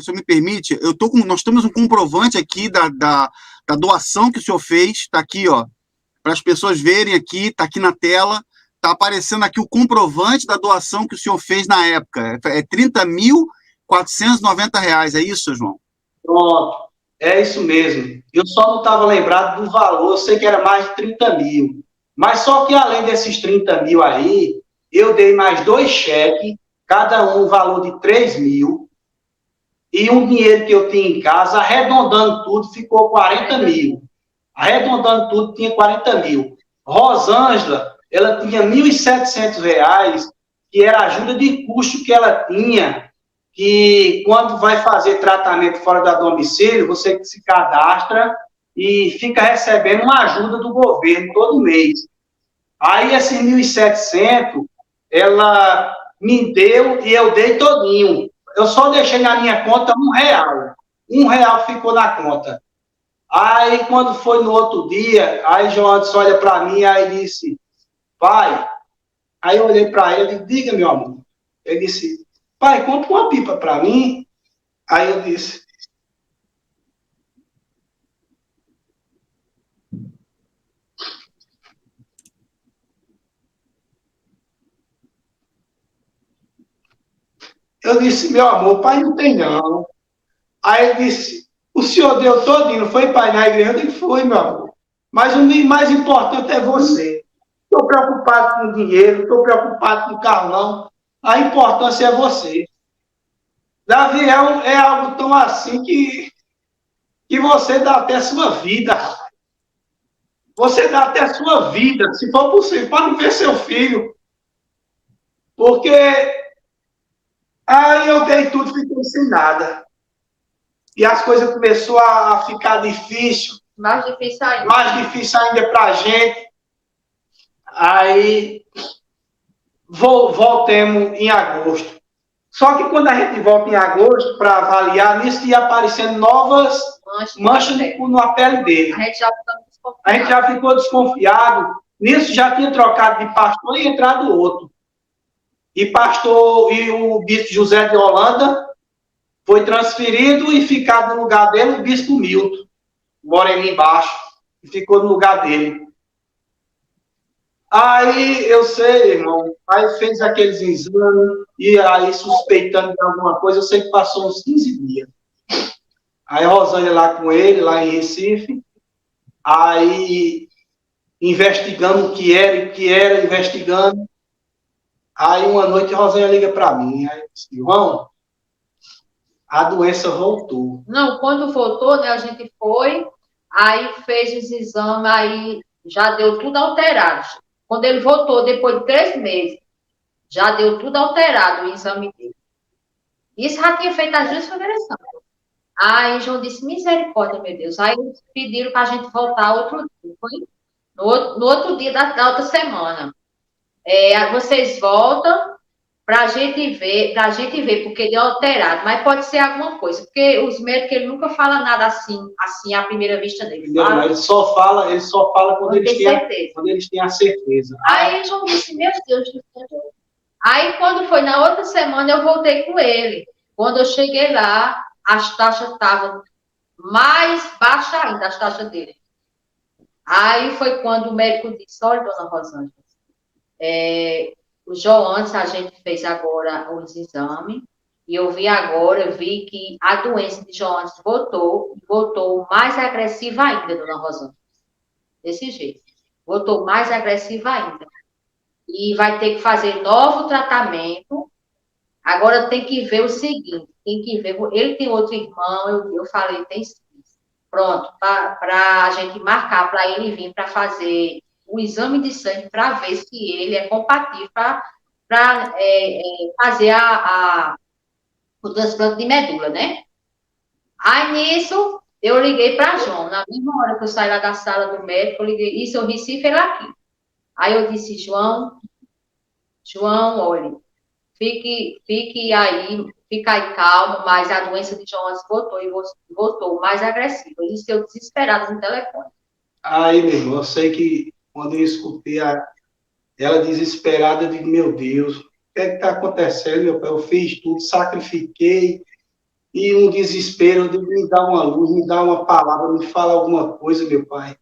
você me permite, nós temos um comprovante aqui da doação que o senhor fez, está aqui, ó, para as pessoas verem aqui, está aqui na tela, está aparecendo aqui o comprovante da doação que o senhor fez na época, é R$ 30.490, é isso, João? Pronto, é isso mesmo. Eu só não estava lembrado do valor, eu sei que era mais de 30 mil. Mas só que além desses 30 mil aí, eu dei mais 2 cheques, cada um valor de 3 mil, e um dinheiro que eu tinha em casa, arredondando tudo, ficou 40 mil. Arredondando tudo, tinha 40 mil. Rosângela, ela tinha R$ 1.700, que era a ajuda de custo que ela tinha, que quando vai fazer tratamento fora da domicílio, você se cadastra e fica recebendo uma ajuda do governo todo mês. Aí, esses 1.700, ela me deu e eu dei todinho. Eu só deixei na minha conta R$ 1. R$ 1 ficou na conta. Aí, quando foi no outro dia, aí João Anderson olha para mim, aí disse, pai, aí eu olhei para ele e disse, diga, meu amor. Ele disse, pai, compra uma pipa para mim. Aí eu disse, meu amor, pai não tem não. Aí ele disse, o senhor deu todinho, não foi, pai, na igreja? Eu disse, foi, meu amor. Mas o mais importante é você. Estou preocupado com o dinheiro, estou preocupado com o carro, não. A importância é você. Davi, é algo tão assim que você dá até a sua vida. Você dá até a sua vida, se for possível, para não ver seu filho. Porque aí eu dei tudo, fiquei sem nada. E as coisas começaram a ficar difícil. Mais difícil ainda. Mais difícil ainda para a gente. Aí voltemos em agosto. Só que quando a gente volta em agosto para avaliar, nisso ia aparecendo novas manchas na pele dele. A gente já ficou desconfiado. Nisso já tinha trocado de pastor e entrado outro. E o bispo José de Holanda foi transferido e ficado no lugar dele o bispo Milton, moreno embaixo, e ficou no lugar dele. Aí, eu sei, irmão, aí fez aqueles exames, e aí suspeitando de alguma coisa, eu sei que passou uns 15 dias. Aí Rosângela lá com ele, lá em Recife, aí investigando o que era, investigando. Aí uma noite Rosângela liga para mim, aí eu disse, João, a doença voltou. Não, quando voltou, né, a gente foi, aí fez os exames, aí já deu tudo alterado. Quando ele voltou, depois de 3 meses, já deu tudo alterado o exame dele. Isso já tinha feito as 2 primeiras semanas. Aí João disse, misericórdia, meu Deus. Aí eles pediram para a gente voltar outro dia. Foi no outro dia da outra semana. Vocês voltam para a gente ver, porque deu alterado, mas pode ser alguma coisa, porque os médicos ele nunca fala nada assim à primeira vista dele. Não, ele só fala quando eles têm a certeza. Aí João disse, meu Deus do céu. Aí quando foi na outra semana eu voltei com ele. Quando eu cheguei lá, as taxas estavam mais baixas ainda, as taxas dele. Aí foi quando o médico disse, olha, dona Rosângela, o João, antes a gente fez agora os exames, e eu vi que a doença de João antes voltou mais agressiva ainda, dona Rosângela. Desse jeito. Voltou mais agressiva ainda. E vai ter que fazer novo tratamento. Agora tem que ver o seguinte, ele tem outro irmão, eu falei, tem sim. Pronto, para a gente marcar, para ele vir para fazer o exame de sangue para ver se ele é compatível para fazer o transplante de medula, né? Aí, nisso, eu liguei para João. Na mesma hora que eu saí lá da sala do médico, eu liguei. Isso, eu Recife, ele aqui. Aí eu disse, João, olha, fica aí calmo, mas a doença de João voltou mais agressiva. Isso eu desesperado no telefone. Aí, meu irmão, eu sei que quando eu escutei ela desesperada, eu digo, meu Deus, o que é que está acontecendo, meu pai? Eu fiz tudo, sacrifiquei, e um desespero, eu digo, me dá uma luz, me dá uma palavra, me fala alguma coisa, meu pai.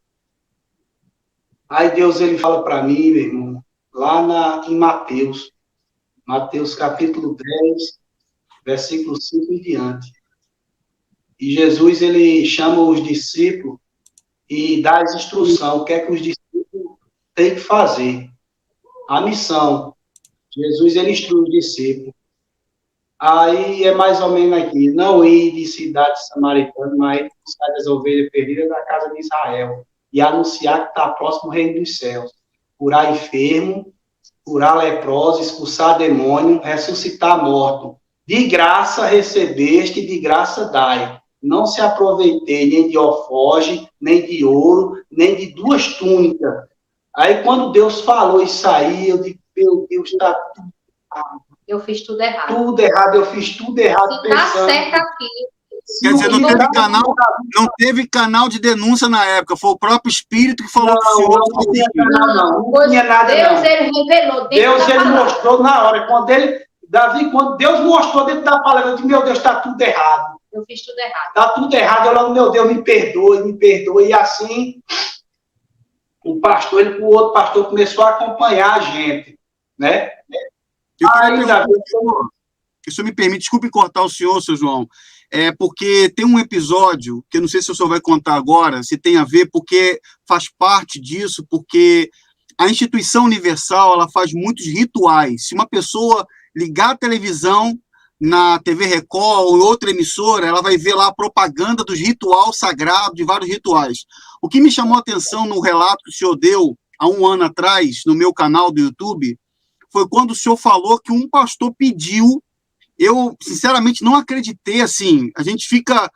Aí Deus, ele fala para mim, meu irmão, lá em Mateus capítulo 10, versículo 5 em diante. E Jesus, ele chama os discípulos e dá as instruções, o que é que os discípulos têm que fazer. A missão. Jesus, ele instrui os discípulos. Aí é mais ou menos aqui, não ir de cidade samaritana, mas buscar as ovelhas perdidas da casa de Israel e anunciar que está próximo o reino dos céus. Curar enfermo, curar leproso, expulsar demônio, ressuscitar morto. De graça recebeste, de graça dai. Não se aproveitei nem de alforje, nem de ouro, nem de 2 túnicas. Aí quando Deus falou isso aí, eu digo, meu Deus, está tudo errado. Eu fiz tudo errado. Tudo errado, eu fiz tudo errado. Se tá certo aqui. Quer dizer, não teve canal de denúncia na época, foi o próprio Espírito que falou com o senhor. Não tinha canal, não tinha nada, Deus, ele revelou. Deus, ele mostrou na hora. Quando Deus mostrou dentro da palavra, eu disse, meu Deus, está tudo errado. Eu fiz tudo errado. Está tudo errado. Eu logo, meu Deus, me perdoe. E assim, o outro pastor começou a acompanhar a gente, né? Isso me permite, desculpe cortar o senhor, seu João, porque tem um episódio, que eu não sei se o senhor vai contar agora, se tem a ver, porque faz parte disso, porque a instituição universal, ela faz muitos rituais. Se uma pessoa ligar a televisão na TV Record ou outra emissora, ela vai ver lá a propaganda dos rituais sagrados, de vários rituais. O que me chamou a atenção no relato que o senhor deu há um ano atrás, no meu canal do YouTube, foi quando o senhor falou que um pastor pediu. Eu, sinceramente, não acreditei, assim, a gente fica...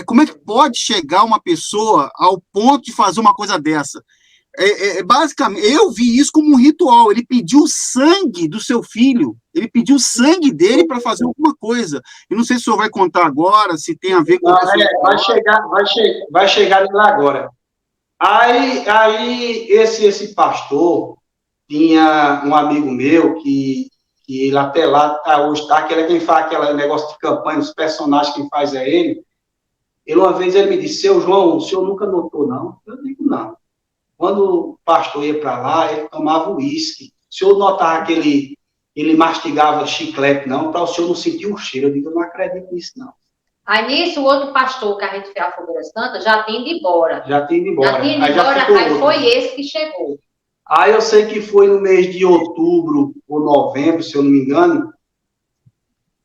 como é que pode chegar uma pessoa ao ponto de fazer uma coisa dessa? Basicamente, eu vi isso como um ritual. Ele pediu o sangue do seu filho, ele pediu o sangue dele para fazer alguma coisa. Eu não sei se o senhor vai contar agora, se tem a ver com... Vai chegar lá agora. Aí esse pastor tinha um amigo meu que ele até lá hoje está, que ele é quem faz aquele negócio de campanha, os personagens, quem faz é ele. Uma vez ele me disse, seu João, o senhor nunca notou, não? Eu digo, não. Quando o pastor ia para lá, ele tomava uísque. O senhor notava que ele mastigava chiclete, não? Para o senhor não sentir o cheiro. Eu digo, eu não acredito nisso, não. Aí nisso, o outro pastor que a gente fez a Fogueira Santa já tinha ido embora. Aí foi esse que chegou. Aí eu sei que foi no mês de outubro ou novembro, se eu não me engano.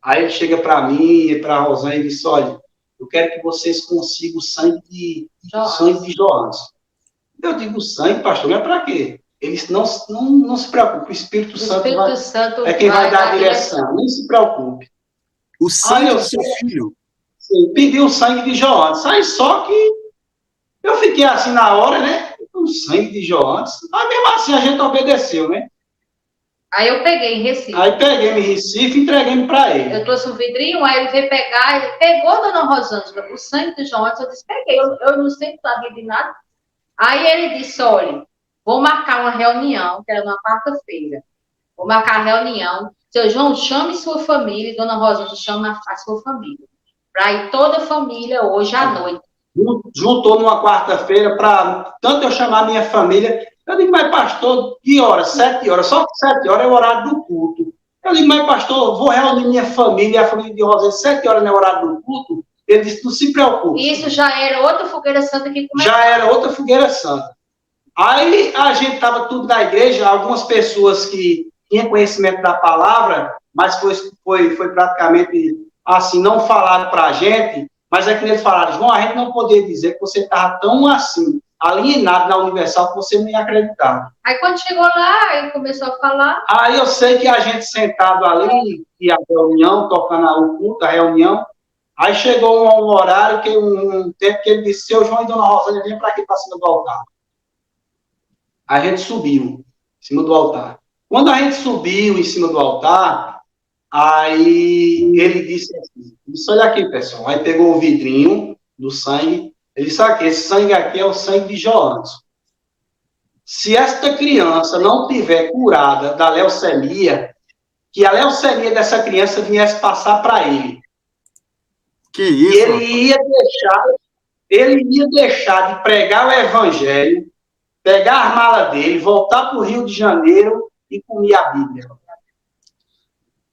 Aí ele chega para mim e para a Rosane e disse, olha, eu quero que vocês consigam o sangue de Joanes. Eu digo, sangue, pastor, mas para quê? Eles não se preocupe, o Espírito Santo é quem vai dar a direção. Nem se preocupe. O sangue do seu filho? Sim, pediu o sangue de Joanes. Aí só que eu fiquei assim na hora, né? O sangue de Joanes. Mas mesmo assim a gente obedeceu, né? Aí eu peguei em Recife. Aí peguei em Recife e entreguei para ele. Eu trouxe um vidrinho, aí ele veio pegar, ele pegou, dona Rosângela, o sangue de Joanes. Eu disse, peguei, eu não sei sabia de nada. Aí ele disse, olha, vou marcar uma reunião, que era numa quarta-feira. Vou marcar a reunião. Seu João, chame sua família, e dona Rosângela chama a sua família. Para ir toda a família hoje à noite. Juntou numa quarta-feira para tanto eu chamar a minha família. Eu digo, mas pastor, que horas? 7 horas. Só que 7 horas é o horário do culto. Eu digo, mas pastor, vou reunir minha família e a família de Rosângela, 7 horas não é o horário do culto? Ele disse, não se preocupe. Isso já era outra fogueira santa que começou. Já era outra fogueira santa. Aí a gente estava tudo na igreja, algumas pessoas que tinham conhecimento da palavra, mas foi praticamente assim, não falaram para a gente, mas é que eles falaram, João, a gente não poderia dizer que você estava tão assim, alienado na Universal, que você não ia acreditar. Aí quando chegou lá, ele começou a falar. Aí eu sei que a gente sentado ali, e a reunião, tocando o culto, a reunião, aí chegou um horário, um tempo que ele disse, seu João e dona Rosângela, vem para aqui, para cima do altar. A gente subiu em cima do altar. Quando a gente subiu em cima do altar, aí ele disse assim, olha aqui, pessoal. Aí pegou o vidrinho do sangue, ele disse aqui, esse sangue aqui é o sangue de Joanes. Se esta criança não tiver curada da leucemia, que a leucemia dessa criança viesse passar para ele. Que E isso? ele ia deixar de pregar o evangelho, pegar as malas dele, voltar para o Rio de Janeiro e comer a Bíblia.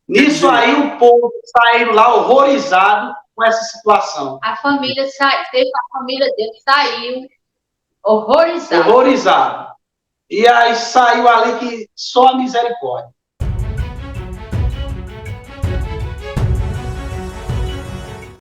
Nisso aí o povo saiu lá horrorizado com essa situação. A família dele saiu horrorizada. Horrorizado. E aí saiu ali que só a misericórdia.